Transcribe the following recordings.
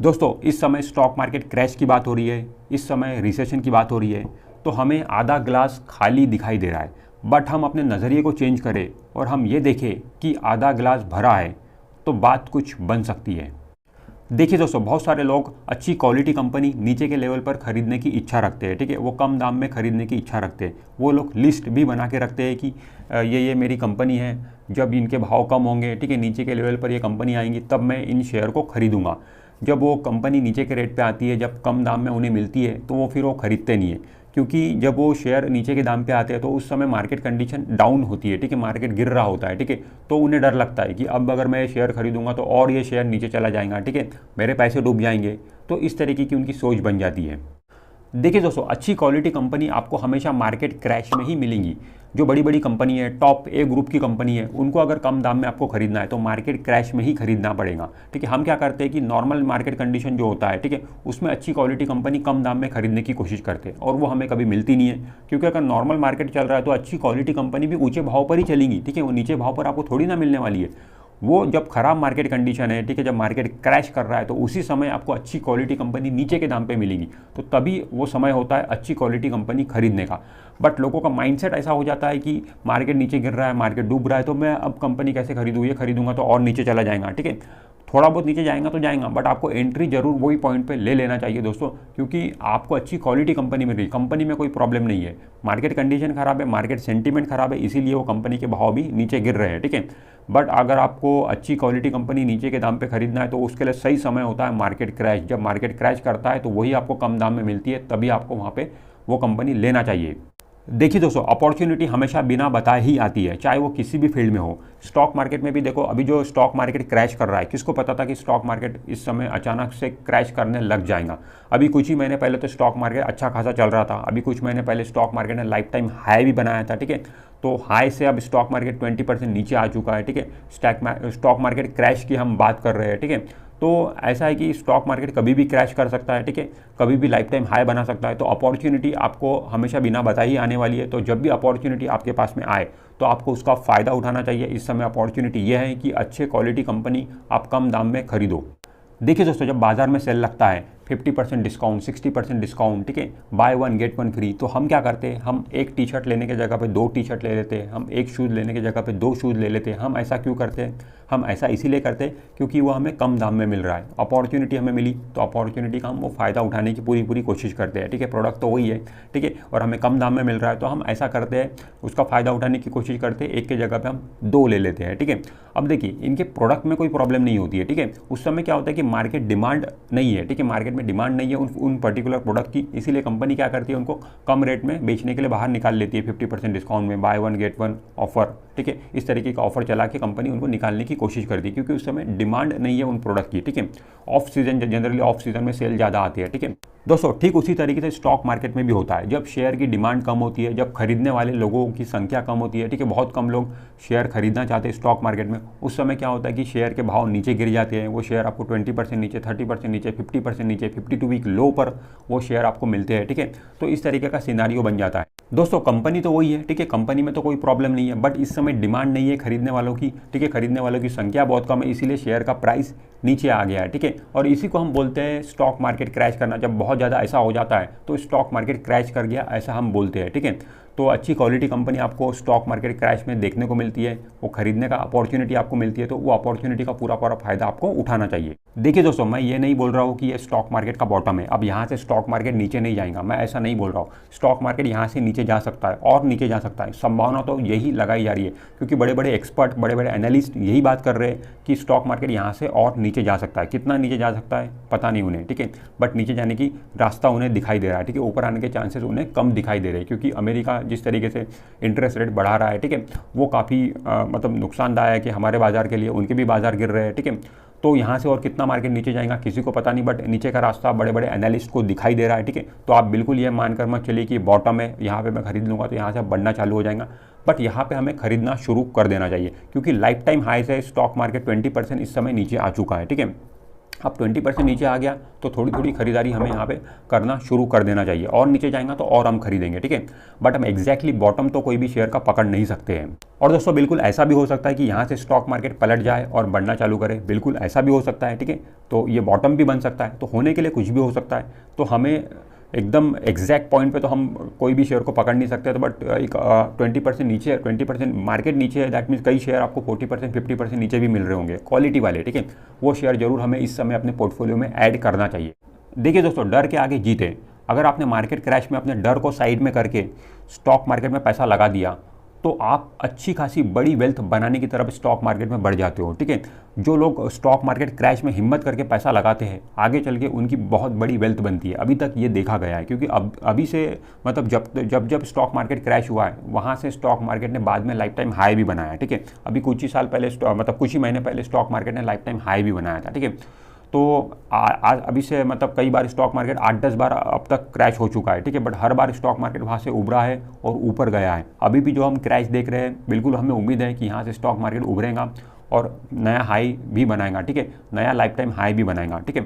दोस्तों इस समय स्टॉक मार्केट क्रैश की बात हो रही है, इस समय रिसेशन की बात हो रही है, तो हमें आधा ग्लास खाली दिखाई दे रहा है। बट हम अपने नज़रिए को चेंज करें और हम ये देखें कि आधा ग्लास भरा है तो बात कुछ बन सकती है। देखिए दोस्तों, बहुत सारे लोग अच्छी क्वालिटी कंपनी नीचे के लेवल पर खरीदने की इच्छा रखते हैं, ठीक है, वो कम दाम में खरीदने की इच्छा रखते हैं। वो लोग लिस्ट भी बना के रखते हैं कि ये मेरी कंपनी है, जब इनके भाव कम होंगे, ठीक है, नीचे के लेवल पर ये कंपनी आएंगी तब मैं इन शेयर को खरीदूंगा। जब वो कंपनी नीचे के रेट पे आती है, जब कम दाम में उन्हें मिलती है तो वो फिर वो खरीदते नहीं है, क्योंकि जब वो शेयर नीचे के दाम पे आते हैं तो उस समय मार्केट कंडीशन डाउन होती है, ठीक है, मार्केट गिर रहा होता है, ठीक है, तो उन्हें डर लगता है कि अब अगर मैं ये शेयर खरीदूंगा तो और ये शेयर नीचे चला जाएगा, ठीक है, मेरे पैसे डूब जाएंगे। तो इस तरीके की उनकी सोच बन जाती है। देखिए दोस्तों, अच्छी क्वालिटी कंपनी आपको हमेशा मार्केट क्रैश में ही मिलेंगी। जो बड़ी बड़ी कंपनी है, टॉप ए ग्रुप की कंपनी है, उनको अगर कम दाम में आपको खरीदना है तो मार्केट क्रैश में ही खरीदना पड़ेगा, ठीक है। हम क्या करते हैं कि नॉर्मल मार्केट कंडीशन जो होता है, ठीक है, उसमें अच्छी क्वालिटी कंपनी कम दाम में खरीदने की कोशिश करते हैं और वो हमें कभी मिलती नहीं है, क्योंकि अगर नॉर्मल मार्केट चल रहा है तो अच्छी क्वालिटी कंपनी भी ऊँचे भाव पर ही चलेंगी, ठीक है, वो नीचे भाव पर आपको थोड़ी ना मिलने वाली है। वो जब खराब मार्केट कंडीशन है, ठीक है, जब मार्केट क्रैश कर रहा है तो उसी समय आपको अच्छी क्वालिटी कंपनी नीचे के दाम पे मिलेगी, तो तभी वो समय होता है अच्छी क्वालिटी कंपनी खरीदने का। बट लोगों का माइंडसेट ऐसा हो जाता है कि मार्केट नीचे गिर रहा है, मार्केट डूब रहा है, तो मैं अब कंपनी कैसे खरीदूँ, ये खरीदूंगा तो और नीचे चला जाएगा, ठीक है, थोड़ा बहुत नीचे जाएगा तो जाएगा, बट आपको एंट्री जरूर वही पॉइंट पे ले लेना चाहिए दोस्तों, क्योंकि आपको अच्छी क्वालिटी कंपनी मिल रही है, कंपनी में कोई प्रॉब्लम नहीं है, मार्केट कंडीशन खराब है, मार्केट सेंटीमेंट खराब है, इसीलिए वो कंपनी के भाव भी नीचे गिर रहे हैं, ठीक है। बट अगर आपको अच्छी क्वालिटी कंपनी नीचे के दाम पे खरीदना है तो उसके लिए सही समय होता है मार्केट क्रैश। जब मार्केट क्रैश करता है तो वही आपको कम दाम में मिलती है, तभी आपको वहाँ पे वो कंपनी लेना चाहिए। देखिए दोस्तों, अपॉर्चुनिटी हमेशा बिना बताए ही आती है, चाहे वो किसी भी फील्ड में हो। स्टॉक मार्केट में भी देखो, अभी जो स्टॉक मार्केट क्रैश कर रहा है, किसको पता था कि स्टॉक मार्केट इस समय अचानक से क्रैश करने लग जाएगा। अभी कुछ ही महीने पहले तो स्टॉक मार्केट अच्छा खासा चल रहा था, अभी कुछ महीने पहले स्टॉक मार्केट ने लाइफ टाइम हाई भी बनाया था, ठीक है, तो हाई से अब स्टॉक मार्केट 20% नीचे आ चुका है, ठीक है। स्टॉक मार्केट क्रैश की हम बात कर रहे हैं, ठीक है, तो ऐसा है कि स्टॉक मार्केट कभी भी क्रैश कर सकता है, ठीक है, कभी भी लाइफ टाइम हाई बना सकता है। तो अपॉर्चुनिटी आपको हमेशा बिना बताए ही आने वाली है, तो जब भी अपॉर्चुनिटी आपके पास में आए तो आपको उसका फ़ायदा उठाना चाहिए। इस समय अपॉर्चुनिटी यह है कि अच्छे क्वालिटी कंपनी आप कम दाम में खरीदो। देखिए दोस्तों, जब बाजार में सेल लगता है 50% डिस्काउंट, 60% डिस्काउंट, ठीक है, by one get one free, तो हम क्या करते हैं, हम एक टी शर्ट लेने की जगह पे 2 टी शर्ट ले लेते हैं, हम एक शूज़ लेने की जगह पे 2 शूज़ ले लेते हैं। हम ऐसा क्यों करते हैं, हम ऐसा इसीलिए करते हैं क्योंकि वो हमें कम दाम में मिल रहा है, अपॉर्चुनिटी हमें मिली, तो अपॉर्चुनिटी का हम वो फ़ायदा उठाने की पूरी कोशिश करते हैं, ठीक है, प्रोडक्ट तो वही है, ठीक है, और हमें कम दाम में मिल रहा है तो हम ऐसा करते हैं, उसका फ़ायदा उठाने की कोशिश करते हैं, एक की जगह पर हम 2 ले लेते हैं, ठीक है। अब देखिए, इनके प्रोडक्ट में कोई प्रॉब्लम नहीं होती है, ठीक है, उस समय क्या होता है कि मार्केट डिमांड नहीं है, ठीक है, मार्केट में डिमांड नहीं है उन पर्टिकुलर प्रोडक्ट की, इसीलिए कंपनी क्या करती है, उनको कम रेट में बेचने के लिए बाहर निकाल लेती है, 50% डिस्काउंट में, by one get one offer, ठीक है, इस तरीके का ऑफर चला के कंपनी उनको निकालने की कोशिश करती है, क्योंकि उस समय डिमांड नहीं है उन प्रोडक्ट की, ठीक है। Off season, generally off season में सेल ज़्यादा आती है, ठीक है दोस्तों। ठीक उसी तरीके से स्टॉक मार्केट में भी होता है, जब शेयर की डिमांड कम होती है, जब खरीदने वाले लोगों की संख्या कम होती है, ठीक है, बहुत कम लोग शेयर खरीदना चाहते हैं स्टॉक मार्केट में, उस समय क्या होता है कि शेयर के भाव नीचे गिर जाते हैं। वो शेयर आपको 20% नीचे, 30% नीचे, 50% नीचे, 52 वीक लो पर वो शेयर आपको मिलते हैं, ठीक है। तो इस तरीके का सिनारियो बन जाता है दोस्तों। कंपनी तो वही है, ठीक है, कंपनी में तो कोई प्रॉब्लम नहीं है, बट इस समय डिमांड नहीं है खरीदने वालों की, ठीक है, खरीदने वालों की संख्या बहुत कम है, इसीलिए शेयर का प्राइस नीचे आ गया है, ठीक है। और इसी को हम बोलते हैं स्टॉक मार्केट क्रैश करना। जब बहुत ज़्यादा ऐसा हो जाता है तो स्टॉक मार्केट क्रैश कर गया, ऐसा हम बोलते हैं, ठीक है। तो अच्छी क्वालिटी कंपनी आपको स्टॉक मार्केट क्रैश में देखने को मिलती है, वो खरीदने का अपॉर्चुनिटी आपको मिलती है, तो वो अपॉर्चुनिटी का पूरा फायदा आपको उठाना चाहिए। देखिए दोस्तों, मैं ये नहीं बोल रहा हूँ कि ये स्टॉक मार्केट का बॉटम है, अब यहाँ से स्टॉक मार्केट नीचे नहीं जाएगा, मैं ऐसा नहीं बोल रहा हूँ। स्टॉक मार्केट यहाँ से नीचे जा सकता है और नीचे जा सकता है, संभावना तो यही लगाई जा रही है, क्योंकि बड़े बड़े एक्सपर्ट, बड़े बड़े एनालिस्ट यही बात कर रहे हैं कि स्टॉक मार्केट यहाँ से और नीचे जा सकता है। कितना नीचे जा सकता है पता नहीं उन्हें, ठीक है, बट नीचे जाने की रास्ता उन्हें दिखाई दे रहा है, ठीक है। ऊपर आने के चांसेस उन्हें कम दिखाई दे रहे हैं, क्योंकि अमेरिका जिस तरीके से इंटरेस्ट रेट बढ़ा रहा है, ठीक है, वो काफ़ी मतलब नुकसानदायक है हमारे बाजार के लिए, उनके भी बाजार गिर रहे हैं, ठीक है। तो यहाँ से और कितना मार्केट नीचे जाएगा किसी को पता नहीं, बट नीचे का रास्ता बड़े बड़े एनालिस्ट को दिखाई दे रहा है, ठीक है। तो आप बिल्कुल ये मानकर मत चलिए कि बॉटम है, यहाँ पे मैं खरीद लूँगा तो यहाँ से बढ़ना चालू हो जाएगा, बट यहाँ पे हमें खरीदना शुरू कर देना चाहिए, क्योंकि लाइफ टाइम हाई से स्टॉक मार्केट 20% इस समय नीचे आ चुका है, ठीक है। अब 20% नीचे आ गया तो थोड़ी थोड़ी खरीदारी हमें यहाँ पे करना शुरू कर देना चाहिए, और नीचे जाएगा तो और हम खरीदेंगे, ठीक है। बट हम एग्जैक्टली बॉटम तो कोई भी शेयर का पकड़ नहीं सकते हैं। और दोस्तों बिल्कुल ऐसा भी हो सकता है कि यहाँ से स्टॉक मार्केट पलट जाए और बढ़ना चालू करे, बिल्कुल ऐसा भी हो सकता है, ठीक है। तो ये बॉटम भी बन सकता है, तो होने के लिए कुछ भी हो सकता है। तो हमें एकदम एग्जैक्ट पॉइंट पे तो हम कोई भी शेयर को पकड़ नहीं सकते, तो बट एक 20% नीचे, 20% मार्केट नीचे है, दैट मीन्स कई शेयर आपको 40% 50% नीचे भी मिल रहे होंगे क्वालिटी वाले, ठीक है। वो शेयर जरूर हमें इस समय अपने पोर्टफोलियो में ऐड करना चाहिए। देखिए दोस्तों, डर के आगे जीत है। अगर आपने मार्केट क्रैश में अपने डर को साइड में करके स्टॉक मार्केट में पैसा लगा दिया तो आप अच्छी खासी बड़ी वेल्थ बनाने की तरफ स्टॉक मार्केट में बढ़ जाते हो, ठीक है। जो लोग स्टॉक मार्केट क्रैश में हिम्मत करके पैसा लगाते हैं, आगे चल के उनकी बहुत बड़ी वेल्थ बनती है। अभी तक ये देखा गया है, क्योंकि अभी से मतलब जब स्टॉक मार्केट क्रैश हुआ है, वहाँ से स्टॉक मार्केट ने बाद में लाइफ टाइम हाई भी बनाया, ठीक है। अभी कुछ ही साल पहले मतलब कुछ ही महीने पहले स्टॉक मार्केट ने लाइफ टाइम हाई भी बनाया था, ठीक है। तो आज अभी से मतलब कई बार स्टॉक मार्केट 8-10 बार अब तक क्रैश हो चुका है, ठीक है। But her bar stock market वहाँ से उभरा है और ऊपर गया है। अभी भी जो हम क्रैश देख रहे हैं, बिल्कुल हमें उम्मीद है कि यहाँ से स्टॉक मार्केट उभरेगा और नया हाई भी बनाएगा, ठीक है, नया लाइफ टाइम हाई भी बनाएगा, ठीक है।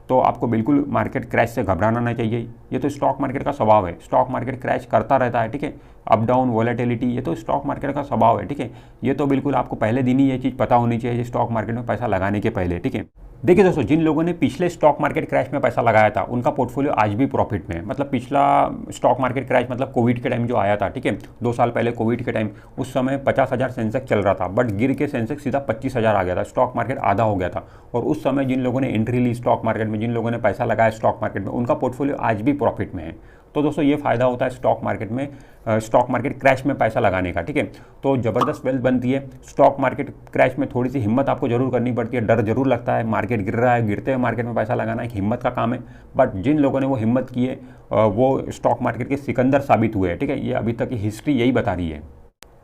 तो आपको बिल्कुल मार्केट क्रैश से घबराना नहीं चाहिए, ये तो स्टॉक मार्केट का स्वभाव है। स्टॉक मार्केट क्रैश करता रहता है, ठीक है, अप डाउन वॉलेटिलिटी, ये तो स्टॉक मार्केट का स्वभाव है, ठीक है। ये तो बिल्कुल आपको पहले दिन ही ये चीज़ पता होनी चाहिए स्टॉक मार्केट में पैसा लगाने के पहले, ठीक है। देखिए दोस्तों, जिन लोगों ने पिछले स्टॉक मार्केट क्रैश में पैसा लगाया था, उनका पोर्टफोलियो आज भी प्रॉफिट में है। मतलब पिछला स्टॉक मार्केट क्रैश मतलब कोविड के टाइम जो आया था, ठीक है, 2 साल पहले कोविड के टाइम, उस समय 50,000 सेंसेक्स चल रहा था, बट गिर के सेंसेक्स सीधा 25,000 आ गया था, स्टॉक मार्केट आधा हो गया था। और उस समय जिन लोगों ने एंट्री ली स्टॉक मार्केट में, जिन लोगों ने पैसा लगाया स्टॉक मार्केट में, उनका पोर्टफोलियो आज भी प्रॉफिट में है। तो दोस्तों ये फ़ायदा होता है स्टॉक मार्केट में, स्टॉक मार्केट क्रैश में पैसा लगाने का, ठीक है। तो ज़बरदस्त वेल्थ बनती है। स्टॉक मार्केट क्रैश में थोड़ी सी हिम्मत आपको जरूर करनी पड़ती है, डर जरूर लगता है, मार्केट गिर रहा है, गिरते हुए मार्केट में पैसा लगाना एक हिम्मत का काम है। बट जिन लोगों ने वो हिम्मत की है वो स्टॉक मार्केट के सिकंदर साबित हुए हैं, ठीक है। ये अभी तक की हिस्ट्री यही बता रही है।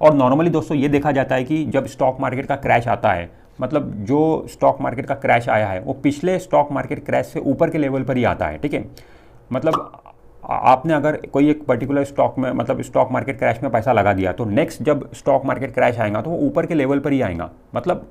और नॉर्मली दोस्तों ये देखा जाता है कि जब स्टॉक मार्केट का क्रैश आता है, मतलब जो स्टॉक मार्केट का क्रैश आया है वो पिछले स्टॉक मार्केट क्रैश से ऊपर के लेवल पर ही आता है, ठीक है। मतलब आपने अगर कोई एक पर्टिकुलर स्टॉक में मतलब स्टॉक मार्केट क्रैश में पैसा लगा दिया, तो नेक्स्ट जब स्टॉक मार्केट क्रैश आएगा तो वो ऊपर के लेवल पर ही आएगा। मतलब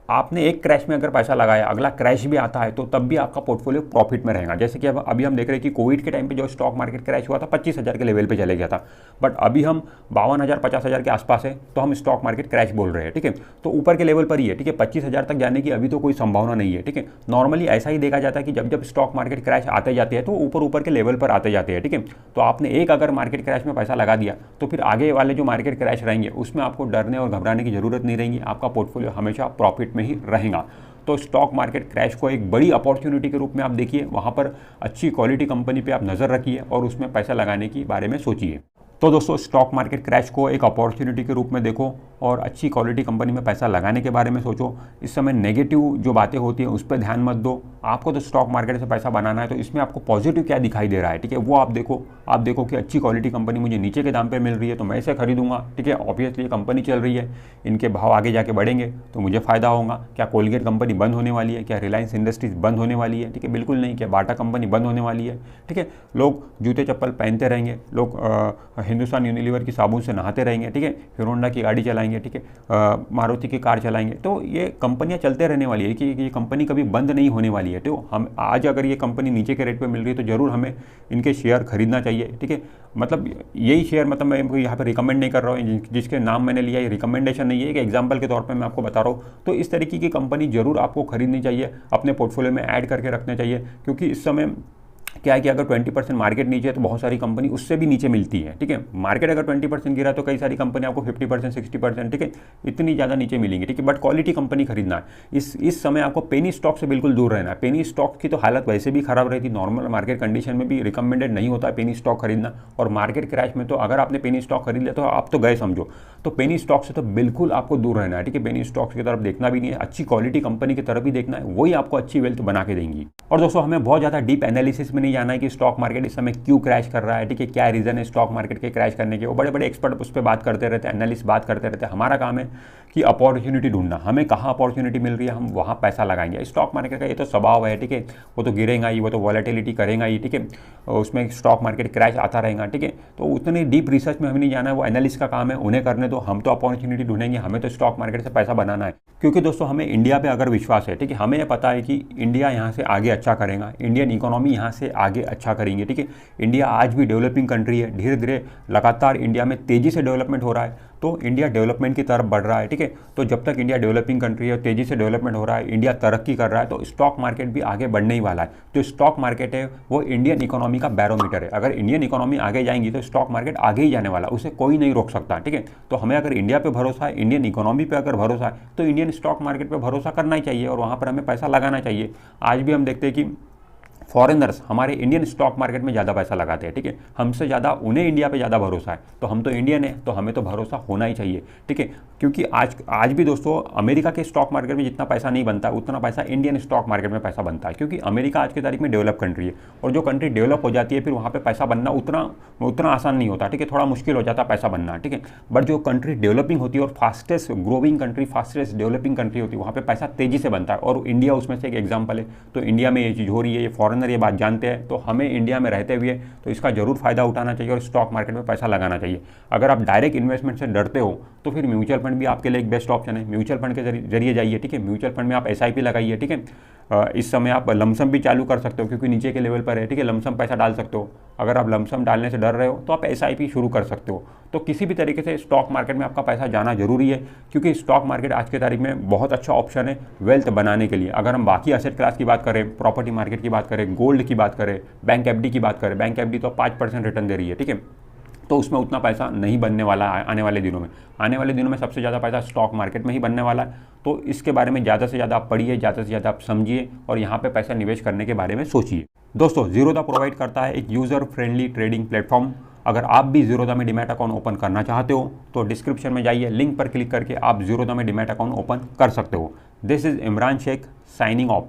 आपने एक क्रैश में अगर पैसा लगाया, अगला क्रैश भी आता है तो तब भी आपका पोर्टफोलियो प्रॉफिट में रहेगा। जैसे कि अब अभी हम देख रहे हैं कि कोविड के टाइम पे जो स्टॉक मार्केट क्रैश हुआ था 25,000 के लेवल पे चले गया था, बट अभी हम 52,000 50,000 के आसपास है, तो हम स्टॉक मार्केट क्रैश बोल रहे हैं, ठीक है। तो ऊपर के लेवल पर ही है, ठीक है। 25,000 तक जाने की अभी तो कोई संभावना नहीं है, ठीक है। नॉर्मली ऐसा ही देखा जाता है कि जब स्टॉक मार्केट क्रैश आते जाते हैं तो ऊपर के लेवल पर आते जाते हैं, ठीक है। तो आपने एक अगर मार्केट क्रैश में पैसा लगा दिया तो फिर आगे वाले जो मार्केट क्रैश रहेंगे उसमें आपको डरने और घबराने की जरूरत नहीं रहेगी, आपका पोर्टफोलियो हमेशा प्रॉफिट में ही रहेगा। तो स्टॉक मार्केट क्रैश को एक बड़ी अपॉर्चुनिटी के रूप में आप देखिए, वहाँ पर अच्छी क्वालिटी कंपनी पे आप नज़र रखिए और उसमें पैसा लगाने के बारे में सोचिए। तो दोस्तों स्टॉक मार्केट क्रैश को एक अपॉर्चुनिटी के रूप में देखो और अच्छी क्वालिटी कंपनी में पैसा लगाने के बारे में सोचो। इस समय नेगेटिव जो बातें होती हैं उस पर ध्यान मत दो। आपको तो स्टॉक मार्केट से पैसा बनाना है, तो इसमें आपको पॉजिटिव क्या दिखाई दे रहा है, ठीक है, वो आप देखो कि अच्छी क्वालिटी कंपनी मुझे नीचे के दाम पे मिल रही है तो मैं इसे खरीदूंगा, ठीक है। ऑब्वियसली कंपनी चल रही है, इनके भाव आगे जाके बढ़ेंगे तो मुझे फ़ायदा होगा। क्या कोलगेट कंपनी बंद होने वाली है? क्या रिलायंस इंडस्ट्रीज बंद होने वाली है? ठीक है, बिल्कुल नहीं। क्या बाटा कंपनी बंद होने वाली है? ठीक है, लोग जूते चप्पल पहनते रहेंगे, लोग हिंदुस्तान यूनिलीवर की साबुन से नहाते रहेंगे, ठीक है, हीरो होंडा की गाड़ी चलाएंगे, ठीक है, मारुति की कार चलाएंगे। तो ये कंपनियां चलते रहने वाली है कि ये कंपनी कभी बंद नहीं होने वाली है। तो हम आज अगर ये कंपनी नीचे के रेट पे मिल रही है तो ज़रूर हमें इनके शेयर खरीदना चाहिए, ठीक है। मतलब यही शेयर, मतलब मैं यहाँ पे रिकमेंड नहीं कर रहा हूँ, जिसके नाम मैंने लिया, ये रिकमेंडेशन नहीं है, एक एग्जाम्पल के तौर पर मैं आपको बता रहा हूँ। तो इस तरीके की कंपनी जरूर आपको खरीदनी चाहिए, अपने पोर्टफोलियो में ऐड करके रखना चाहिए, क्योंकि इस समय क्या है कि अगर 20% मार्केट नीचे है तो बहुत सारी कंपनी उससे भी नीचे मिलती है, ठीक है। मार्केट अगर 20% गिरा तो कई सारी कंपनी आपको 50% 60%, ठीक है, इतनी ज़्यादा नीचे मिलेंगी, ठीक है। बट क्वालिटी कंपनी खरीदना है। इस समय आपको पेनी स्टॉक से बिल्कुल दूर रहना है। पेनी स्टॉक की तो हालत वैसे भी खराब रहती, नॉर्मल मार्केट कंडीशन में भी रिकमेंडेड नहीं होता है पेनी स्टॉक खरीदना। और मार्केट क्रैश में तो अगर आपने पेनी स्टॉक खरीद लिया तो आप तो गए समझो। तो पेनी स्टॉक से तो बिल्कुल आपको दूर रहना है, ठीक है। पेनी स्टॉक्स की तरफ देखना भी नहीं है, अच्छी क्वालिटी कंपनी की तरफ भी देखना है, वही आपको अच्छी वेल्थ बना के देंगी। और दोस्तों हमें बहुत ज़्यादा डीप एनालिसिस में नहीं जाना है कि स्टॉक मार्केट इस समय क्यों क्रैश कर रहा है, ठीक है, क्या रीज़न है स्टॉक मार्केट के क्रैश करने के। वो बड़े बड़े एक्सपर्ट उस पर बात करते रहते हैं, एनालिस्ट बात करते रहते हैं। हमारा काम है कि अपॉर्चुनिटी ढूंढना, हमें कहाँ अपॉर्चुनिटी मिल रही है हम वहाँ पैसा लगाएंगे। स्टॉक मार्केट का ये तो स्वभाव है, ठीक है, वो तो गिरेगा ही, वो तो वॉलेटिलिटी करेगा ही, ठीक है, उसमें स्टॉक मार्केट क्रैश आता रहेगा, ठीक है। तो उतनी डीप रिसर्च में हमें नहीं जाना है, वो एनालिस्ट का काम है, उन्हें करने दो। हम तो अपॉर्चुनिटी ढूंढेंगे, हमें तो स्टॉक मार्केट से पैसा बनाना है। क्योंकि दोस्तों हमें इंडिया पे अगर विश्वास है, ठीक है, हमें पता है कि इंडिया यहाँ से आगे अच्छा करेगा, इंडियन इकोनॉमी यहाँ से आगे अच्छा करेंगे, ठीक है। इंडिया आज भी डेवलपिंग कंट्री है, धीरे धीरे लगातार इंडिया में तेज़ी से डेवलपमेंट हो रहा है, तो इंडिया डेवलपमेंट की तरफ बढ़ रहा है, ठीक है। तो जब तक इंडिया डेवलपिंग कंट्री है, तेज़ी से डेवलपमेंट हो रहा है, इंडिया तरक्की कर रहा है, तो स्टॉक मार्केट भी आगे बढ़ने ही वाला है। जो स्टॉक मार्केट है वो इंडियन इकोनॉमी का बैरोमीटर है। अगर इंडियन इकोनॉमी आगे जाएंगी तो स्टॉक मार्केट आगे ही जाने वाला, उसे कोई नहीं रोक सकता, ठीक है। तो हमें अगर इंडिया पे भरोसा है, इंडियन इकोनॉमी पे अगर भरोसा है, तो इंडियन स्टॉक मार्केट पे भरोसा करना ही चाहिए और वहाँ पर हमें पैसा लगाना चाहिए। आज भी हम देखते हैं कि फॉरेनर्स हमारे इंडियन स्टॉक मार्केट में ज़्यादा पैसा लगाते हैं, ठीक है, हमसे ज़्यादा उन्हें इंडिया पे ज़्यादा भरोसा है। तो हम तो इंडियन है, तो हमें तो भरोसा होना ही चाहिए, ठीक है। क्योंकि आज भी दोस्तों अमेरिका के स्टॉक मार्केट में जितना पैसा नहीं बनता उतना पैसा इंडियन स्टॉक मार्केट में पैसा बनता है, क्योंकि अमेरिका आज की तारीख में डेवलप कंट्री है, और जो कंट्री डेवलप हो जाती है फिर वहाँ पर पैसा बनना उतना आसान नहीं होता, ठीक है, थोड़ा मुश्किल हो जाता है पैसा बनना, ठीक है। बट जो कंट्री डेवलपिंग होती है और fastest growing country, fastest developing country होती है, वहाँ पर पैसा तेज़ी से बनता है, और इंडिया उसमें से एक एग्जाम्पल है। तो इंडिया में ये चीज़ हो रही है, ये फॉरेनर ये बात जानते हैं, तो हमें इंडिया में रहते हुए तो इसका जरूर फायदा उठाना चाहिए और स्टॉक मार्केट में पैसा लगाना चाहिए। अगर आप डायरेक्ट इन्वेस्टमेंट से डरते हो तो फिर म्यूचुअल फंड भी आपके लिए एक बेस्ट ऑप्शन है। म्यूचुअल फंड के जरिए जाइए, ठीक है, म्यूचुअल फंड में आप SIP लगाइए, ठीक है। इस समय आप लमसम भी चालू कर सकते हो क्योंकि नीचे के लेवल पर है, ठीक है, लमसम पैसा डाल सकते हो। अगर आप लमसम डालने से डर रहे हो तो आप SIP शुरू कर सकते हो। तो किसी भी तरीके से स्टॉक मार्केट में आपका पैसा जाना जरूरी है, क्योंकि स्टॉक मार्केट आज के तारीख में बहुत अच्छा ऑप्शन है वेल्थ बनाने के लिए। अगर हम बाकी एसेट क्लास की बात करें, प्रॉपर्टी मार्केट की बात करें, गोल्ड की बात करें, बैंक FD की बात करें, बैंक FD तो 5% रिटर्न दे रही है, ठीक है, तो उसमें उतना पैसा नहीं बनने वाला है आने वाले दिनों में। आने वाले दिनों में सबसे ज़्यादा पैसा स्टॉक मार्केट में ही बनने वाला है। तो इसके बारे में ज़्यादा से ज़्यादा आप पढ़िए, ज़्यादा से ज़्यादा आप समझिए और यहाँ पे पैसा निवेश करने के बारे में सोचिए। दोस्तों ज़ीरोधा प्रोवाइड करता है एक यूज़र फ्रेंडली ट्रेडिंग प्लेटफॉर्म। अगर आप भी ज़ीरोधा में डीमैट अकाउंट ओपन करना चाहते हो तो डिस्क्रिप्शन में जाइए, लिंक पर क्लिक करके आप ज़ीरोधा में डीमैट अकाउंट ओपन कर सकते हो। This is Imran Sheikh signing of.